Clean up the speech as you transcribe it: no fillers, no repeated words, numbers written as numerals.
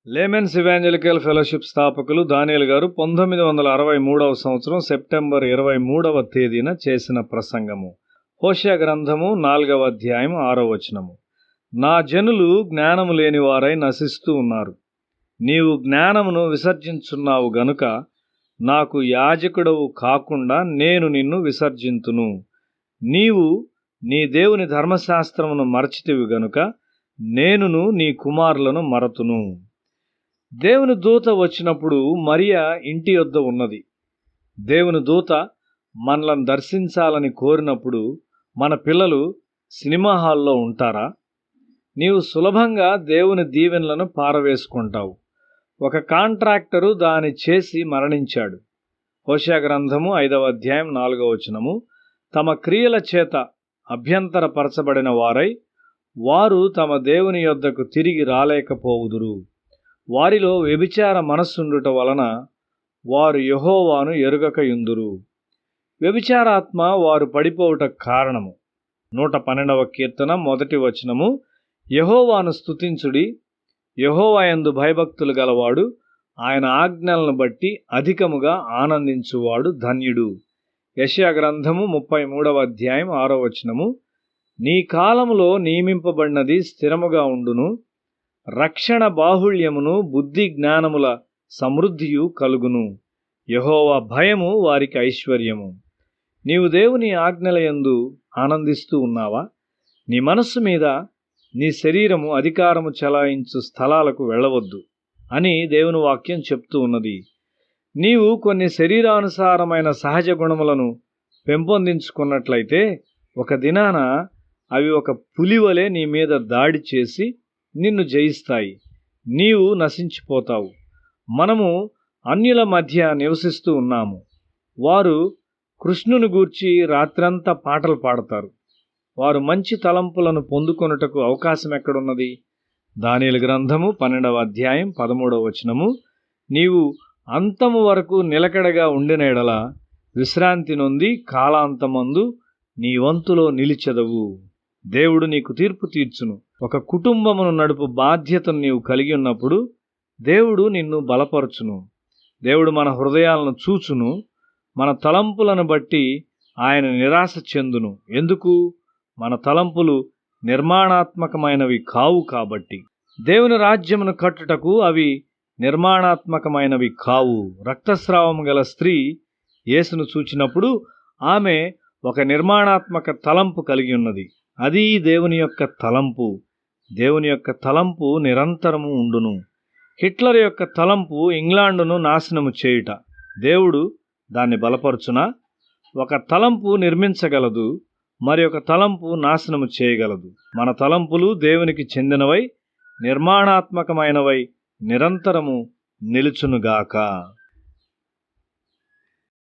Laymen's evangelical fellowship స్థాపకులు దానియేలు గారు 1963వ సంవత్సరం సెప్టెంబర్ 23వ తేదీన చేసిన ప్రసంగము. హోషేయ గ్రంథము 4వ అధ్యాయం 6వ వచనము. నా జనులు జ్ఞానము లేని వారై నశిస్తూ ఉన్నారు. నీవు జ్ఞానమును విసర్జించున్నావు గనుక నాకు యాజకుడవు కాకుండా నేను నిన్ను విసర్జింతును. నీవు నీ దేవుని ధర్మశాస్త్రమును మరచితివి గనుక నేనును నీ కుమారులను మరతును. దేవుని దూత వచ్చినప్పుడు మరియా ఇంటి యొద్ద ఉన్నది. దేవుని దూత మనలను దర్శించాలని కోరినప్పుడు మన పిల్లలు సినిమా హాల్లో ఉంటారా? నీవు సులభంగా దేవుని దీవెనలను పారవేసుకుంటావు. ఒక కాంట్రాక్టరు దాని చేసి మరణించాడు. హోషేయ గ్రంథము 5వ అధ్యాయం 4వ వచనము. తమ క్రియల చేత అభ్యంతరపరచబడిన వారై వారు తమ దేవుని యొద్దకు తిరిగి రాలేకపోవుదురు. వారిలో వ్యభిచార మనస్సుండుట వలన వారు యెహోవాను ఎరుగకయుందురు. వ్యభిచారాత్మ వారు పడిపోవుట కారణము. 112వ కీర్తన 1వ వచనము. యెహోవాను స్తుతించుడి, యెహోవా యందు భయభక్తులు గలవాడు ఆయన ఆజ్ఞలను బట్టి అధికముగా ఆనందించువాడు ధన్యుడు. యెషయా గ్రంథము 33వ అధ్యాయం 6వ వచనము. నీ కాలములో నియమింపబడినది స్థిరముగా ఉండును, రక్షణ బాహుళ్యమును బుద్ధి జ్ఞానముల సమృద్ధియు కలుగును. యెహోవా భయము వారికి ఐశ్వర్యము. నీవు దేవుని ఆజ్ఞలయందు ఆనందిస్తూ ఉన్నావా? నీ మనస్సు మీద నీ శరీరము అధికారము చెలాయించు స్థలాలకు వెళ్ళవద్దు అని దేవుని వాక్యం చెప్తూ ఉన్నది. నీవు కొన్ని శరీరానుసారమైన సహజ గుణములను పెంపొందించుకున్నట్లయితే ఒక దినాన అవి ఒక పులివలే నీ మీద దాడి చేసి నిన్ను జయిస్తాయి. నీవు నశించిపోతావు. మనము అన్యుల మధ్య నివసిస్తూ ఉన్నాము. వారు కృష్ణుని గూర్చి రాత్రంతా పాటలు పాడతారు. వారు మంచి తలంపులను పొందుకొనుటకు అవకాశం ఎక్కడున్నది? దానియేలు గ్రంథము 12వ అధ్యాయం 13వ వచనము. నీవు అంతము వరకు నిలకడగా ఉండిన ఎడల విశ్రాంతి నొంది కాలాంతమందు నీ వంతులో నిలిచెదవు. దేవుడు నీకు తీర్పు తీర్చును. ఒక కుటుంబమును నడుపు బాధ్యతను నీవు కలిగి ఉన్నప్పుడు దేవుడు నిన్ను బలపరచును. దేవుడు మన హృదయాలను చూచును. మన తలంపులను బట్టి ఆయన నిరాశ చెందును. ఎందుకు? మన తలంపులు నిర్మాణాత్మకమైనవి కావు కాబట్టి. దేవుని రాజ్యమును కట్టుటకు అవి నిర్మాణాత్మకమైనవి కావు. రక్తస్రావం గల స్త్రీ యేసును చూచినప్పుడు ఆమె ఒక నిర్మాణాత్మక తలంపు కలిగి ఉన్నది. అది దేవుని యొక్క తలంపు. దేవుని యొక్క తలంపు నిరంతరము ఉండును. హిట్లర్ యొక్క తలంపు ఇంగ్లాండును నాశనము చేయుట. దేవుడు దాన్ని బలపరచునా? ఒక తలంపు నిర్మించగలదు, మరి ఒక తలంపు నాశనము చేయగలదు. మన తలంపులు దేవునికి చెందినవై నిర్మాణాత్మకమైనవై నిరంతరము నిలుచునుగాక.